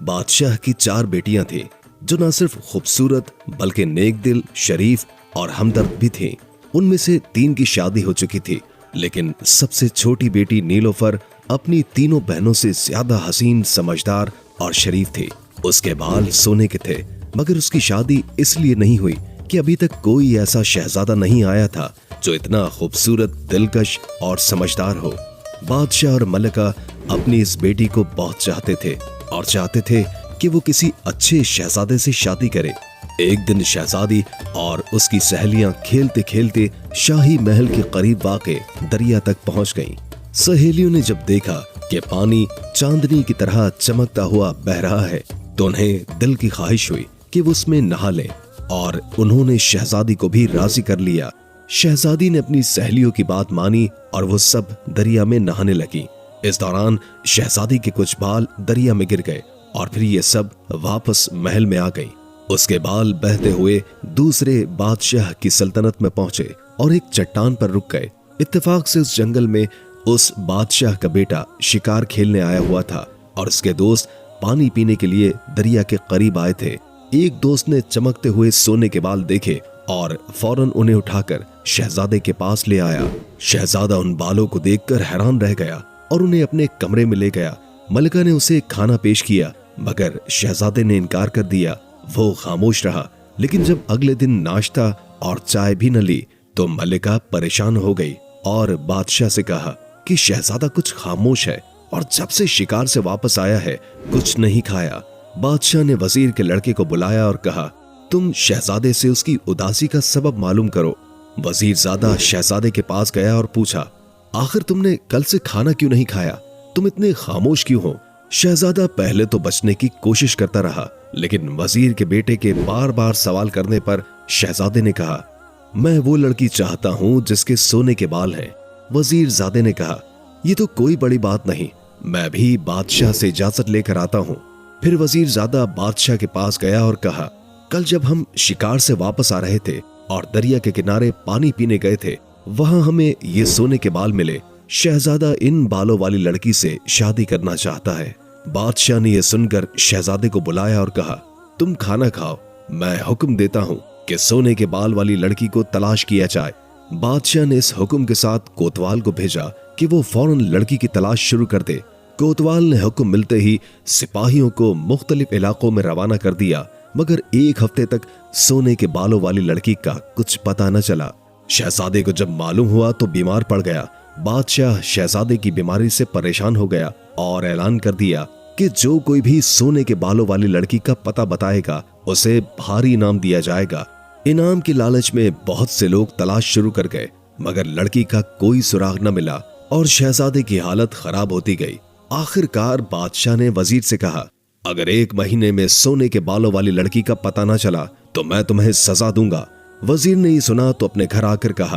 बादशाह की 4 बेटियां थीं, जो न सिर्फ खूबसूरत बल्कि नेक दिल, शरीफ और हमदर्द भी थीं। उनमें से 3 की शादी हो चुकी थी, लेकिन सबसे छोटी बेटी नीलोफर अपनी तीनों बहनों से ज्यादा हसीन, समझदार और शरीफ थी। उसके बाल सोने के थे, मगर उसकी शादी इसलिए नहीं हुई कि अभी तक कोई ऐसा शहजादा नहीं आया था जो इतना खूबसूरत, दिलकश और समझदार हो। बादशाह और मलिका अपनी इस बेटी को बहुत चाहते थे और चाहते थे कि वो किसी अच्छे शहजादे से शादी करे। एक दिन शहजादी और उसकी सहेलियां खेलते खेलते शाही महल के करीब वाक़े दरिया तक पहुंच गईं। सहेलियों ने जब देखा कि पानी चांदनी की तरह चमकता हुआ बह रहा है, तो उन्हें दिल की ख्वाहिश हुई कि वो उसमें नहा लें, और उन्होंने शहजादी को भी राजी कर लिया। शहजादी ने अपनी सहेलियों की बात मानी और वो सब दरिया में नहाने लगी। इस दौरान शहजादी के कुछ बाल दरिया में गिर गए और फिर ये सब वापस महल में आ गई। उसके बाल बहते हुए दूसरे बादशाह की सल्तनत में पहुंचे और एक चट्टान पर रुक गए। इत्तेफाक से उस जंगल में उस बादशाह का बेटा शिकार खेलने आया हुआ था और उसके दोस्त पानी पीने के लिए दरिया के करीब आए थे। एक दोस्त ने चमकते हुए सोने के बाल देखे और फौरन उन्हें उठाकर शहजादे के पास ले आया। शहजादा उन बालों को देखकर हैरान रह गया और उन्हें अपने कमरे में ले गया। मलिका ने उसे खाना पेश किया, मगर शहजादे ने इनकार कर दिया। वो खामोश रहा, लेकिन जब अगले दिन नाश्ता और चाय भी न ली तो मलिका परेशान हो गई और बादशाह से कहा कि शहजादा कुछ खामोश है और जब से शिकार से वापस आया है कुछ नहीं खाया। बादशाह ने वजीर के लड़के को बुलाया और कहा, तुम शहजादे से उसकी उदासी का सबब मालूम करो। वजीरजादा शहजादे के पास गया और पूछा, आखिर तुमने कल से खाना क्यों नहीं खाया? तुम इतने खामोश क्यों हो? शहजादा पहले तो बचने की कोशिश करता रहा, लेकिन वजीर के बेटे के बार बार सवाल करने पर शहजादे ने कहा, मैं वो लड़की चाहता हूं जिसके सोने के बाल हैं। वजीरजादे ने कहा, ये तो कोई बड़ी बात नहीं, मैं भी बादशाह से इजाजत लेकर आता हूं। फिर वजीरजादा बादशाह के पास गया और कहा, कल जब हम शिकार से वापस आ रहे थे और दरिया के किनारे पानी पीने गए थे, वहां हमें ये सोने के बाल मिले। शहजादा इन बालों वाली लड़की से शादी करना चाहता है। बादशाह ने यह सुनकर शहजादे को बुलाया और कहा, तुम खाना खाओ, मैं हुक्म देता हूं कि सोने के बाल वाली लड़की को तलाश किया जाए। बादशाह ने इस हुक्म के साथ कोतवाल को भेजा कि वो फौरन लड़की की तलाश शुरू कर दे। कोतवाल ने हुक्म मिलते ही सिपाहियों को मुख्तलिफ इलाकों में रवाना कर दिया, मगर 1 हफ्ते तक सोने के बालों वाली लड़की का कुछ पता न चला। शहजादे को जब मालूम हुआ तो बीमार पड़ गया। बादशाह शहजादे की बीमारी से परेशान हो गया और ऐलान कर दिया कि जो कोई भी सोने के बालों वाली लड़की का पता बताएगा उसे भारी इनाम दिया जाएगा। इनाम के लालच में बहुत से लोग तलाश शुरू कर गए, मगर लड़की का कोई सुराग न मिला और शहजादे की हालत खराब होती गई। आखिरकार बादशाह ने वजीर से कहा, अगर 1 महीने में सोने के बालों वाली लड़की का पता न चला तो मैं तुम्हें सजा दूंगा। वजीर ने ये सुना तो अपने घर आकर कहा,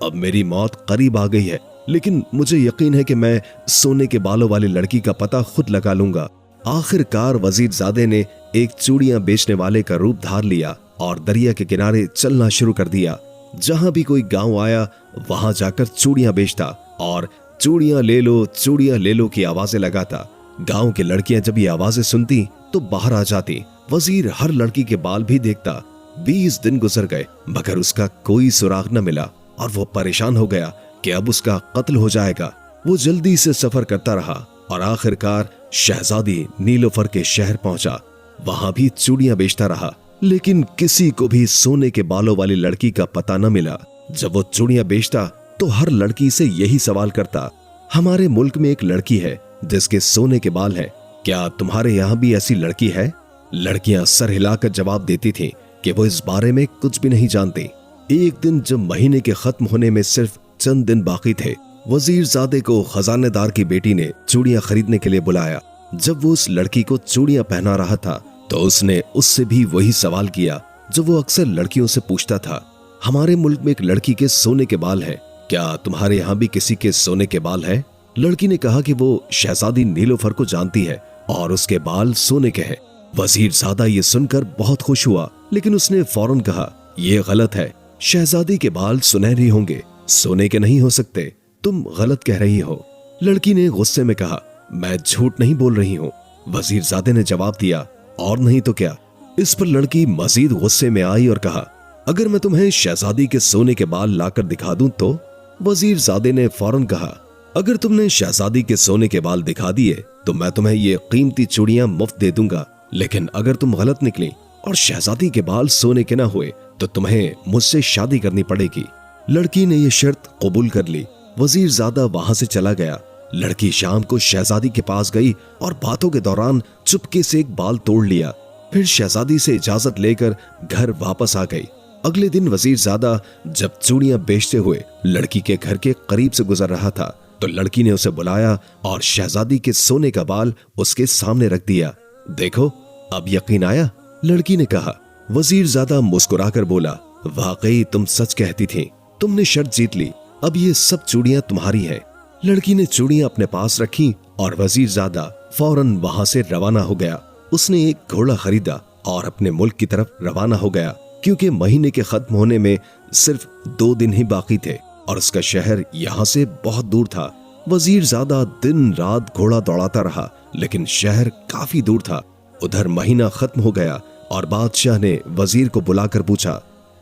अब मेरी मौत करीब आ गई है, लेकिन मुझे यकीन है कि मैं सोने के बालों वाली लड़की का पता खुद लगा लूंगा। आखिरकार वजीरजादे ने एक चूड़ियां बेचने वाले का रूप धार लिया और दरिया के किनारे चलना शुरू कर दिया। जहां भी कोई गांव आया वहां जाकर चूड़ियां बेचता और चूड़ियां ले लो की आवाजें लगाता। गांव की लड़कियां जब ये आवाजें सुनती तो बाहर आ जाती। वजीर हर लड़की के बाल भी देखता। 20 दिन गुजर गए, मगर उसका कोई सुराग न मिला और वो परेशान हो गया कि अब उसका कत्ल हो जाएगा। वो जल्दी से सफर करता रहा और आखिरकार शहजादी नीलोफर के शहर पहुंचा। वहां भी चूड़ियां बेचता रहा, लेकिन किसी को भी सोने के बालों वाली लड़की का पता न मिला। जब वो चूड़ियां बेचता तो हर लड़की से यही सवाल करता, हमारे मुल्क में एक लड़की है जिसके सोने के बाल हैं, क्या तुम्हारे यहाँ भी ऐसी लड़की है? लड़कियां सर हिलाकर जवाब देती थीं कि वो इस बारे में कुछ भी नहीं जानती। एक दिन जब महीने के खत्म होने में सिर्फ चंद दिन बाकी थे, वजीरजादे को खजानेदार की बेटी ने चूड़ियां खरीदने के लिए बुलाया। जब वो उस लड़की को चूड़ियां पहना रहा था तो उसने उससे भी वही सवाल किया जो वो अक्सर लड़कियों से पूछता था, हमारे मुल्क में एक लड़की के सोने के बाल हैं, क्या तुम्हारे यहाँ भी किसी के सोने के बाल हैं? लड़की ने कहा कि वो शहजादी नीलोफर को जानती है और उसके बाल सोने के हैं। वजीरजादा ये सुनकर बहुत खुश हुआ, लेकिन उसने फौरन कहा, ये गलत है, शहजादी के बाल सुनहरी होंगे, सोने के नहीं हो सकते, तुम गलत कह रही हो। लड़की ने गुस्से में कहा, मैं झूठ नहीं बोल रही हूँ। वजीरजादे ने जवाब दिया, और नहीं तो क्या। इस पर लड़की मजीद गुस्से में आई और कहा, अगर मैं तुम्हें शहजादी के सोने के बाल लाकर दिखा दूं तो? वजीरजादे ने फौरन कहा, अगर तुमने शहजादी के सोने के बाल दिखा दिए तो मैं तुम्हें ये कीमती चूड़ियां मुफ्त दे दूंगा, लेकिन अगर तुम गलत निकली और शहजादी के बाल सोने के ना हुए तो तुम्हें मुझसे शादी करनी पड़ेगी। लड़की ने यह शर्त कबूल कर ली। वजीरजादा वहां से चला गया। लड़की शाम को शहजादी के पास गई और बातों के दौरान चुपके से एक बाल तोड़ लिया। फिर शहजादी से इजाजत लेकर घर वापस आ गई। अगले दिन वजीरजादा जब चूड़ियां बेचते हुए लड़की के घर के करीब से गुजर रहा था तो लड़की ने उसे बुलाया और शहजादी के सोने का बाल उसके सामने रख दिया। देखो, अब यकीन आया? लड़की ने कहा। वजीरजादा मुस्कुराकर बोला, वाकई तुम सच कहती थी, तुमने शर्त जीत ली, अब ये सब चूड़ियां तुम्हारी हैं। लड़की ने चूड़ियां अपने पास रखी और वजीरजादा फौरन वहां से रवाना हो गया। उसने एक घोड़ा खरीदा और अपने मुल्क की तरफ रवाना हो गया, क्योंकि महीने के खत्म होने में सिर्फ 2 दिन ही बाकी थे और उसका शहर यहाँ से बहुत दूर था। वजीरजादा दिन रात घोड़ा दौड़ाता रहा, लेकिन शहर काफी दूर था। उधर महीना खत्म हो गया और बादशाह ने वजीर को बुलाकर पूछा,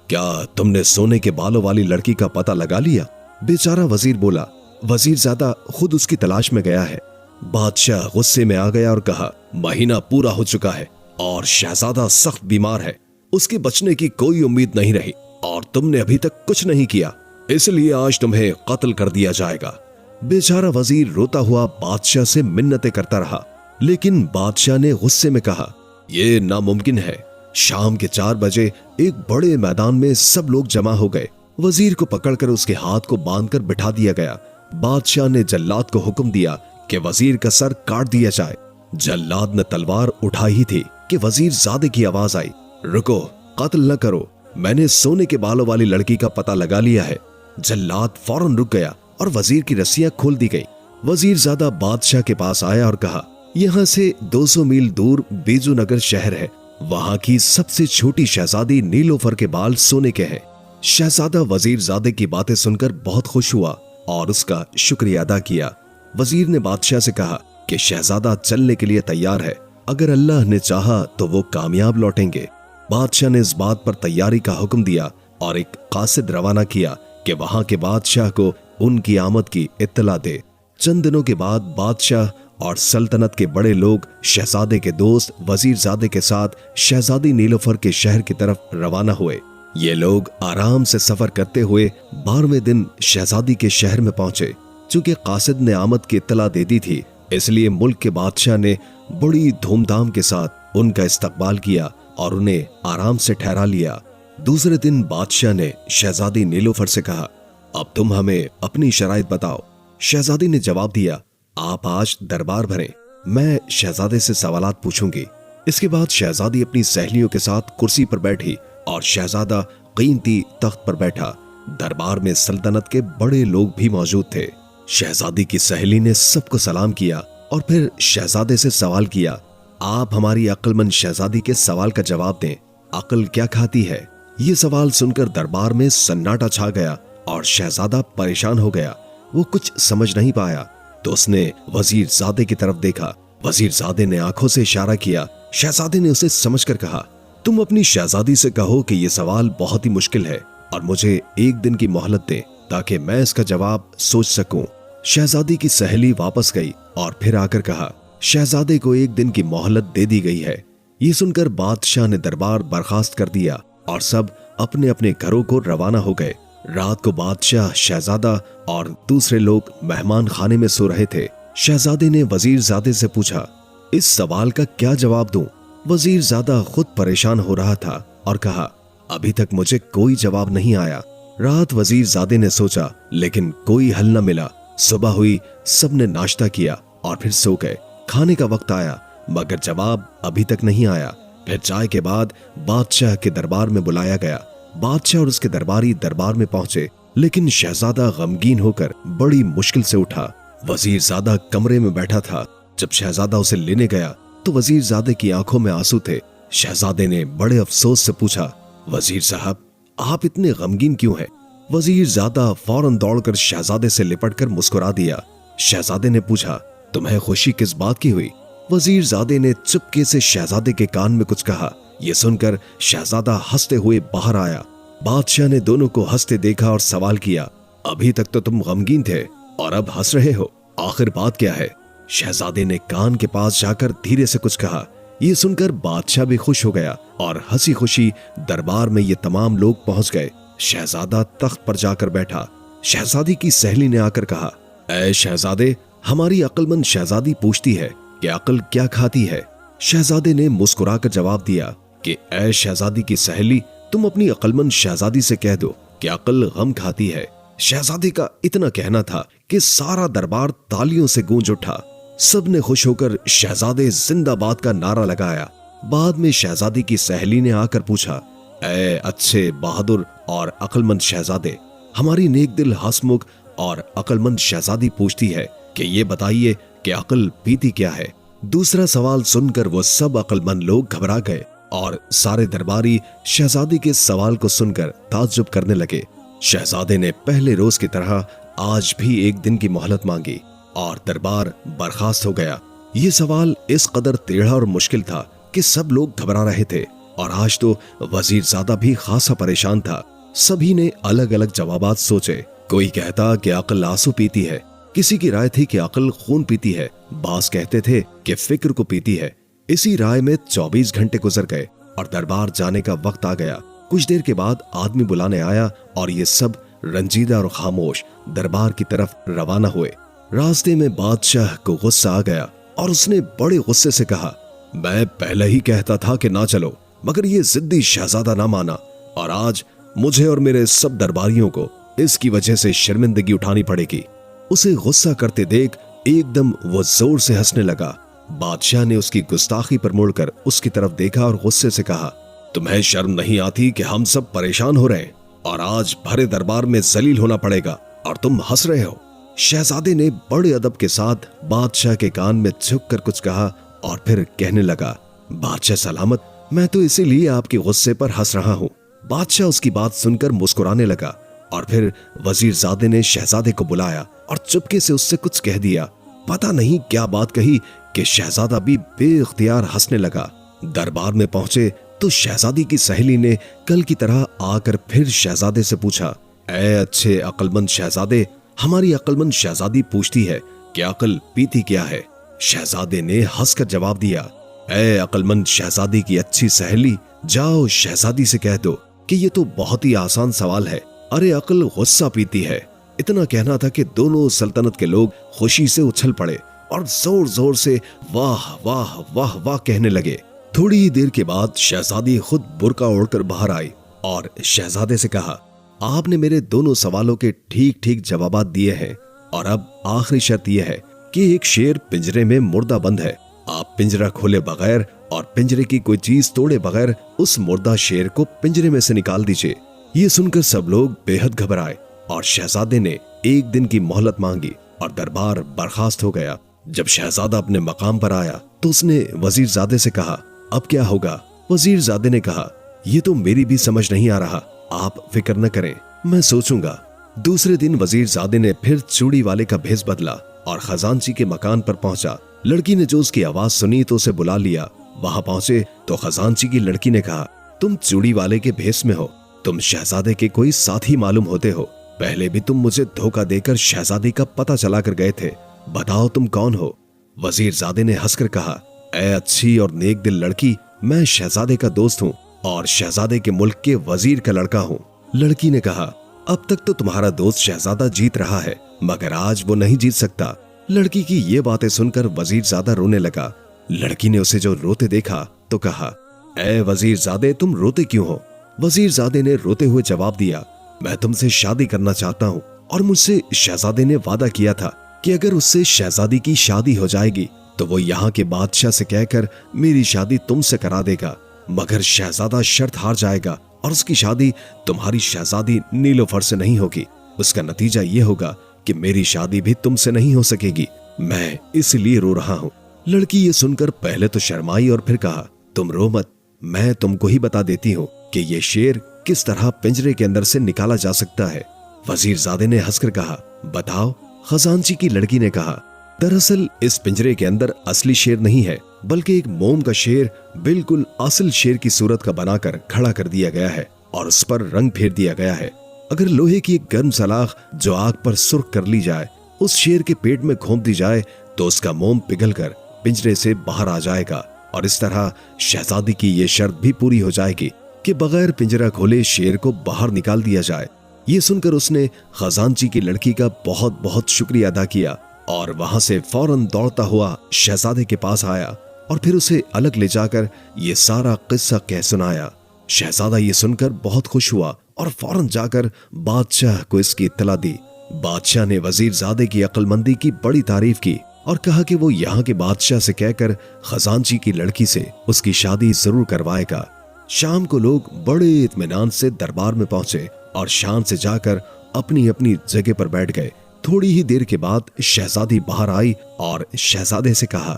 क्या तुमने सोने के बालों वाली लड़की का पता लगा लिया? बेचारा वजीर बोला, वजीरजादा खुद उसकी तलाश में गया है। बादशाह गुस्से में आ गया और कहा, महीना पूरा हो चुका है और शहजादा सख्त बीमार है, उसके बचने की कोई उम्मीद नहीं रही और तुमने अभी तक कुछ नहीं किया, इसलिए आज तुम्हें कत्ल कर दिया जाएगा। बेचारा वजीर रोता हुआ बादशाह से मिन्नतें करता रहा, लेकिन बादशाह ने गुस्से में कहा, यह नामुमकिन है। शाम के 4 बजे एक बड़े मैदान में सब लोग जमा हो गए। वजीर को पकड़कर उसके हाथ को बांधकर बिठा दिया गया। बादशाह ने जल्लाद को हुक्म दिया कि वजीर का सर काट दिया जाए। जल्लाद ने तलवार उठाई ही थी कि वजीरजादे की आवाज आई, रुको, कत्ल न करो, मैंने सोने के बालों वाली लड़की का पता लगा लिया है। जल्लाद फौरन रुक गया और वजीर की रस्सियां खोल दी गई। वजीरजादा बादशाह के पास आया और कहा, यहाँ से 200 मील दूर बेजूनगर शहर है, वहां की सबसे छोटी शहजादी नीलोफर के बाल सोने के हैं। शहजादा वजीरजादे की बातें सुनकर बहुत खुश हुआ और उसका शुक्रिया अदा किया। वजीर ने बादशाह से कहा कि शहजादा चलने के लिए तैयार है, अगर अल्लाह ने चाहा तो वो कामयाब लौटेंगे। बादशाह ने इस बात पर तैयारी का हुक्म दिया और एक कासिद रवाना किया कि वहां के बादशाह को उनकी आमद की इत्तला दे। चंद दिनों के बाद बादशाह और सल्तनत के बड़े लोग शहजादे के दोस्त वजीरजादे के साथ शहजादी नीलोफर के शहर की तरफ रवाना हुए। ये लोग आराम से सफर करते हुए 12वें दिन शहजादी के शहर में पहुंचे। चूंकि कासिद ने आमद की इत्तला दे दी थी, इसलिए मुल्क के बादशाह ने बड़ी धूमधाम के साथ उनका इस्तकबाल किया और उन्हें आराम से ठहरा लिया। दूसरे दिन बादशाह ने शहजादी नीलोफर से कहा, अब तुम हमें अपनी शराइत बताओ। शहजादी ने जवाब दिया, आप आज दरबार भरें, मैं शहजादे से सवालात पूछूंगी। इसके बाद शहजादी अपनी सहेलियों के साथ कुर्सी पर बैठी और शहजादा कीमती तख्त पर बैठा। दरबार में सल्तनत के बड़े लोग भी मौजूद थे। शहजादी की सहेली ने सबको सलाम किया और फिर शहजादे से सवाल किया, आप हमारी अक्लमंद शहजादी के सवाल का जवाब दें, अक्ल क्या खाती है? ये सवाल सुनकर दरबार में सन्नाटा छा गया और शहजादा परेशान हो गया। वो कुछ समझ नहीं पाया तो उसने वजीरजादे की तरफ देखा। वजीरजादे ने आंखों से इशारा किया। शहजादे ने उसे समझकर कहा, तुम अपनी शहजादी से कहो कि यह सवाल बहुत ही मुश्किल है और मुझे 1 दिन की मोहलत दे ताकि मैं इसका जवाब सोच सकूं। शहजादी की सहेली वापस गई और फिर आकर कहा, शहजादे को 1 दिन की मोहलत दे दी गई है। ये सुनकर बादशाह ने दरबार बर्खास्त कर दिया और सब अपने अपने घरों को रवाना हो गए। रात को बादशाह, शहजादा और दूसरे लोग मेहमान खाने में सो रहे थे। शहजादे ने वजीरजादे से पूछा, इस सवाल का क्या जवाब दूं? वजीरजादा खुद परेशान हो रहा था और कहा, अभी तक मुझे कोई जवाब नहीं आया। रात वजीरजादे ने सोचा, लेकिन कोई हल न मिला। सुबह हुई, सबने नाश्ता किया और फिर सो गए। खाने का वक्त आया मगर जवाब अभी तक नहीं आया। फिर चाय के बाद बादशाह के दरबार में बुलाया गया। बादशाह और उसके दरबारी दरबार में पहुंचे, लेकिन शहजादा गमगीन होकर बड़ी मुश्किल से उठा। वजीरजादा कमरे में बैठा था। जब शहजादा उसे लेने गया तो वजीरजादे की आंखों में आंसू थे। शहजादे ने बड़े अफसोस से पूछा, वजीर साहब, आप इतने गमगीन क्यों हैं? वजीरजादा फौरन दौड़कर शहजादे से लिपटकर मुस्कुरा दिया। शहजादे ने पूछा, तुम्हें खुशी किस बात की हुई? वजीरजादे ने चुपके से शहजादे के कान में कुछ कहा। यह सुनकर शहजादा हंसते हुए बाहर आया। बादशाह ने दोनों को हंसते देखा और सवाल किया, अभी तक तो तुम गमगीन थे और अब हंस रहे हो, आखिर बात क्या है? शहजादे ने कान के पास जाकर धीरे से कुछ कहा। यह सुनकर बादशाह भी खुश हो गया और हंसी खुशी दरबार में ये तमाम लोग पहुंच गए। शहजादा तख्त पर जाकर बैठा। शहजादी की सहेली ने आकर कहा, ऐ शहजादे, हमारी अक्लमंद शहजादी पूछती है कि अक्ल क्या खाती है। शहजादे ने मुस्कुराकर जवाब दिया कि ऐ शहजादी की सहेली, तुम अपनी अक्लमंद शहजादी से कह दो कि अक्ल गम खाती है। शहजादे का इतना कहना था कि सारा दरबार तालियों से गूंज उठा। सबने खुश होकर शहजादे जिंदाबाद का नारा लगाया। बाद में शहजादी की सहेली ने आकर पूछा, ऐ अच्छे, बहादुर और अक्लमंद शहजादे, हमारी नेक दिल, हंसमुख और अक्लमंद शहजादी पूछती है कि ये बताइए कि अक्ल पीती क्या है। दूसरा सवाल सुनकर वो सब अक्लमंद लोग घबरा गए और सारे दरबारी शहजादी के सवाल को सुनकर ताज्जुब करने लगे। शहजादे ने पहले रोज की तरह आज भी एक दिन की मोहलत मांगी और दरबार बर्खास्त हो गया। ये सवाल इस कदर टेढ़ा और मुश्किल था कि सब लोग घबरा रहे थे और आज तो वजीरजादा भी खासा परेशान था। सभी ने अलग अलग जवाबात सोचे। कोई कहता कि अक्ल आंसू पीती है, किसी की राय थी कि अक्ल खून पीती है, बास कहते थे कि फिक्र को पीती है। इसी राय में 24 घंटे गुजर गए और दरबार जाने का वक्त आ गया। कुछ देर के बाद आदमी बुलाने आया और ये सब रंजीदा और खामोश दरबार की तरफ रवाना हुए। रास्ते में बादशाह को गुस्सा आ गया और उसने बड़े गुस्से से कहा, मैं पहले ही कहता था कि ना चलो, मगर ये जिद्दी शहजादा ना माना और आज मुझे और मेरे सब दरबारियों को इसकी वजह से शर्मिंदगी उठानी पड़ेगी। उसे गुस्सा करते देख एकदम वो जोर से हंसने लगा। बादशाह ने उसकी गुस्ताखी पर मुड़कर उसकी तरफ देखा और गुस्से से कहा, तुम्हें शर्म नहीं आती कि हम सब परेशान हो रहे हैं और आज भरे दरबार में जलील होना पड़ेगा और तुम हंस रहे हो। शहजादे ने बड़े अदब के साथ बादशाह के कान में झुककर कुछ कहा और फिर कहने लगा, बादशाह सलामत, मैं तो इसीलिए आपके गुस्से पर हंस रहा हूँ। बादशाह उसकी बात सुनकर मुस्कुराने लगा और फिर वजीरजादे ने शहजादे को बुलाया और चुपके से उससे कुछ कह दिया। पता नहीं क्या बात कही कि शहजादा भी बेइख्तियार हंसने लगा। दरबार में पहुंचे तो शहजादी की सहेली ने कल की तरह आकर फिर शहजादे से पूछा, ऐ अच्छे अक्लमंद शहजादे, हमारी अक्लमंद शहजादी पूछती है कि अक्ल पीती क्या है। शहजादे ने हंसकर जवाब दिया, ऐ अक्लमंद शहजादी की अच्छी सहेली, जाओ शहजादी से कह दो कि ये तो बहुत ही आसान सवाल है। अरे अक्ल गुस्सा पीती है। इतना कहना था कि दोनों सल्तनत के लोग खुशी से उछल पड़े और जोर जोर से वाह वाह वाह वाह कहने लगे। थोड़ी ही देर के बाद शहजादी खुद बुर्का ओढ़कर बाहर आई और शहजादे से कहा, आपने मेरे दोनों सवालों के ठीक ठीक जवाबात दिए हैं और अब आखिरी शर्त यह है कि एक शेर पिंजरे में मुर्दा बंद है। आप पिंजरा खोले बगैर और पिंजरे की कोई चीज तोड़े बगैर उस मुर्दा शेर को पिंजरे में से निकाल दीजिए। ये सुनकर सब लोग बेहद घबराए और शहजादे ने एक दिन की मोहलत मांगी और दरबार बर्खास्त हो गया। जब शहजादा अपने मकाम पर आया तो उसने वजीरजादे से कहा, अब क्या होगा? वजीरजादे ने कहा, ये तो मेरी भी समझ नहीं आ रहा, आप फिक्र न करें, मैं सोचूंगा। दूसरे दिन वजीरजादे ने फिर चूड़ी वाले का भेष बदला और खजांची के मकान पर पहुंचा। लड़की ने जो उसकी आवाज सुनी तो उसे बुला लिया। वहां पहुंचे तो खजांची की लड़की ने कहा, तुम चूड़ी वाले के भेष में हो, तुम शहजादे के कोई साथी मालूम होते हो। पहले भी तुम मुझे धोखा देकर शहजादी का पता चला कर गए थे, बताओ तुम कौन हो? वजीरजादे ने हंसकर कहा, ऐ अच्छी और नेक दिल लड़की, मैं शहजादे का दोस्त हूँ और शहजादे के मुल्क के वजीर का लड़का हूँ। लड़की ने कहा, अब तक तो तुम्हारा दोस्त शहजादा जीत रहा है, मगर आज वो नहीं जीत सकता। लड़की की ये बातें सुनकर वजीरजादा रोने लगा। लड़की ने उसे जो रोते देखा तो कहा, ऐ वजीरजादे, तुम रोते क्यों हो? वजीरजादे ने रोते हुए जवाब दिया, मैं तुमसे शादी करना चाहता हूँ और मुझसे शहजादे ने वादा किया था कि अगर उससे शहजादी की शादी हो जाएगी तो वो यहाँ के बादशाह से कहकर मेरी शादी तुमसे करा देगा, मगर शहजादा शर्त हार जाएगा और उसकी शादी तुम्हारी शहजादी नीलोफर से नहीं होगी। उसका नतीजा ये होगा कि मेरी शादी भी तुमसे नहीं हो सकेगी। मैं इसलिए रो रहा हूँ। लड़की ये सुनकर पहले तो शर्माई और फिर कहा, तुम रो मत, मैं तुमको ही बता देती हूँ कि ये शेर किस तरह पिंजरे के अंदर से निकाला जा सकता है। वजीरजादे ने हंसकर कहा, बताओ। खजांची की लड़की ने कहा, दरअसल इस पिंजरे के अंदर असली शेर नहीं है, बल्कि एक मोम का शेर बिल्कुल असल शेर की सूरत का बनाकर खड़ा कर दिया गया है और उस पर रंग फेर दिया गया है। अगर लोहे की एक गर्म सलाख जो आग पर सुर्ख कर ली जाए उस शेर के पेट में घोंप दी जाए तो उसका मोम पिघलकर पिंजरे से बाहर आ जाएगा और इस तरह शहजादी की ये शर्त भी पूरी हो जाएगी कि बगैर पिंजरा खोले शेर को बाहर निकाल दिया जाए। ये सुनकर उसने खजांची की लड़की का बहुत बहुत शुक्रिया अदा किया और वहां से फौरन दौड़ता हुआ शहजादे के पास आया और फिर उसे अलग ले जाकर ये सारा किस्सा कह सुनाया। शहजादा ये सुनकर बहुत खुश हुआ और फौरन जाकर बादशाह को इसकी इत्तला दी। बादशाह ने वजीरजादे की अक्लमंदी की बड़ी तारीफ की और कहा कि वो यहाँ के बादशाह से कहकर खजांची की लड़की से उसकी शादी जरूर करवाएगा। शाम को लोग बड़े इत्मीनान से दरबार में पहुंचे और शान से जाकर अपनी अपनी जगह पर बैठ गए। थोड़ी ही देर के बाद शहजादी बाहर आई और शहजादे से कहा,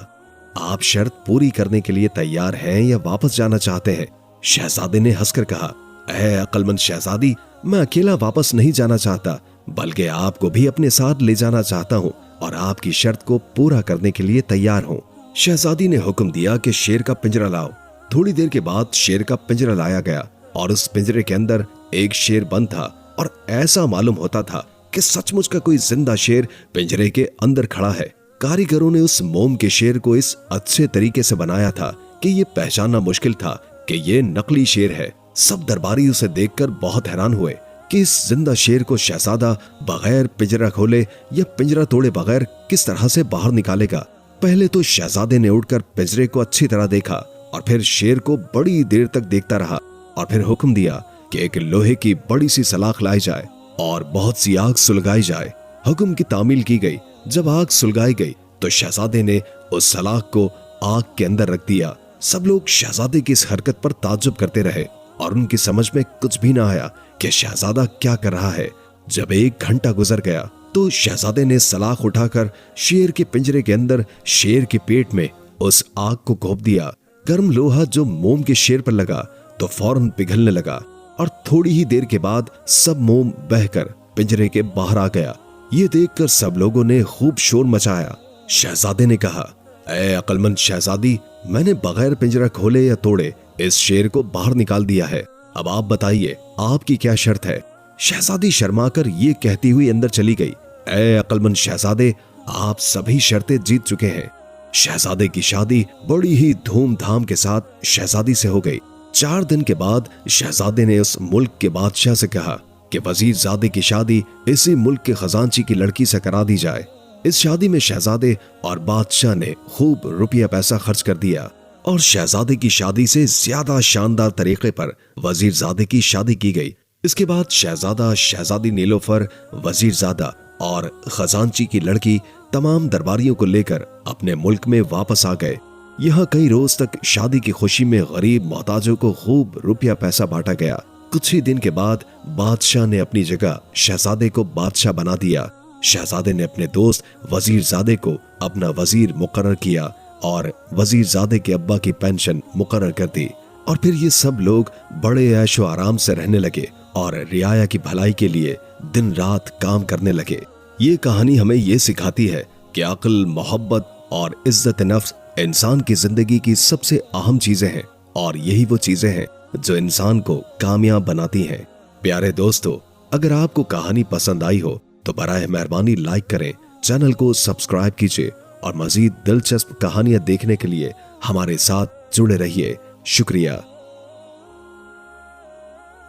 आप शर्त पूरी करने के लिए तैयार हैं या वापस जाना चाहते हैं? शहजादे ने हंसकर कहा, ऐ अक्लमंद शहजादी, मैं अकेला वापस नहीं जाना चाहता, बल्कि आपको भी अपने साथ ले जाना चाहता हूँ और आपकी शर्त को पूरा करने के लिए तैयार हूँ। शहजादी ने हुक्म दिया कि शेर का पिंजरा लाओ। थोड़ी देर के बाद शेर का पिंजरा लाया गया और उस पिंजरे के अंदर एक शेर बंद था और ऐसा मालूम होता था कि सचमुच का कोई जिंदा शेर पिंजरे के अंदर खड़ा है। कारीगरों ने उस मोम के शेर को इस अच्छे तरीके से बनाया था कि ये पहचानना मुश्किल था कि ये नकली शेर है। सब दरबारी उसे देखकर बहुत हैरान हुए कि इस जिंदा शेर को शहजादा बगैर पिंजरा खोले या पिंजरा तोड़े बगैर किस तरह से बाहर निकालेगा। पहले तो शहजादे ने उठकर पिंजरे को अच्छी तरह देखा और फिर शेर को बड़ी देर तक देखता रहा और फिर हुक्म दिया कि एक लोहे की बड़ी सी सलाख लाई जाए और बहुत सी आग सुलगाई जाए। हुक्म की तामील की गई। जब आग सुलगाई गई तो शहजादे ने उस सलाख को आग के अंदर रख दिया। सब लोग शहजादे की इस हरकत पर ताज्जुब करते रहे और उनकी समझ में कुछ भी ना आया कि शहजादा क्या कर रहा है। जब 1 घंटा गुजर गया तो शहजादे ने सलाख उठाकर शेर के पिंजरे के अंदर शेर के पेट में उस आग को घोंप दिया। गर्म लोहा जो मोम के शेर पर लगा तो फौरन पिघलने लगा और थोड़ी ही देर के बाद सब मोम बहकर पिंजरे के बाहर आ गया। ये देखकर सब लोगों ने खूब शोर मचाया। शहजादे ने कहा, ऐ अक्लमंद शहजादी, मैंने बगैर पिंजरा खोले या तोड़े इस शेर को बाहर निकाल दिया है। अब आप बताइए आपकी क्या शर्त है? शहजादी शर्माकर ये कहती हुई अंदर चली गई, ऐ अक्लमंद शहजादे, आप सभी शर्तें जीत चुके हैं। शहजादे की शादी बड़ी ही धूमधाम के साथ शहजादी से हो गई। 4 दिन के बाद शहजादे ने उस मुल्क के बादशाह से कहा कि वजीरजादे की शादी इसी मुल्क के खजांची की लड़की से करा दी जाए। इस शादी में शहजादे और बादशाह ने खूब रुपया पैसा खर्च कर दिया और शहजादे की शादी से ज्यादा शानदार तरीके पर वजीरजादे की शादी की गई। इसके बाद शहजादा, शहजादी नीलोफर, वजीरजादा और खजांची की लड़की तमाम दरबारियों को लेकर अपने मुल्क में वापस आ गए। यहाँ कई रोज तक शादी की खुशी में गरीब मोहताजों को खूब रुपया पैसा बांटा गया। कुछ ही दिन के बाद बादशाह ने अपनी जगह शहजादे को बादशाह बना दिया। शहजादे ने अपने दोस्त वजीरजादे को अपना वजीर मुकर्रर किया और वजीरजादे के अब्बा की पेंशन मुकर्रर कर दी और फिर ये सब लोग बड़े ऐशो आराम से रहने लगे और रियाया की भलाई के लिए दिन रात काम करने लगे। ये कहानी हमें ये सिखाती है कि अक्ल, मोहब्बत और इज्जत नफ्स इंसान की जिंदगी की सबसे अहम चीजें हैं और यही वो चीजें हैं जो इंसान को कामयाब बनाती हैं। प्यारे दोस्तों, अगर आपको कहानी पसंद आई हो तो बराए मेहरबानी लाइक करें, चैनल को सब्सक्राइब कीजिए और मजीद दिलचस्प कहानियां देखने के लिए हमारे साथ जुड़े रहिए। शुक्रिया।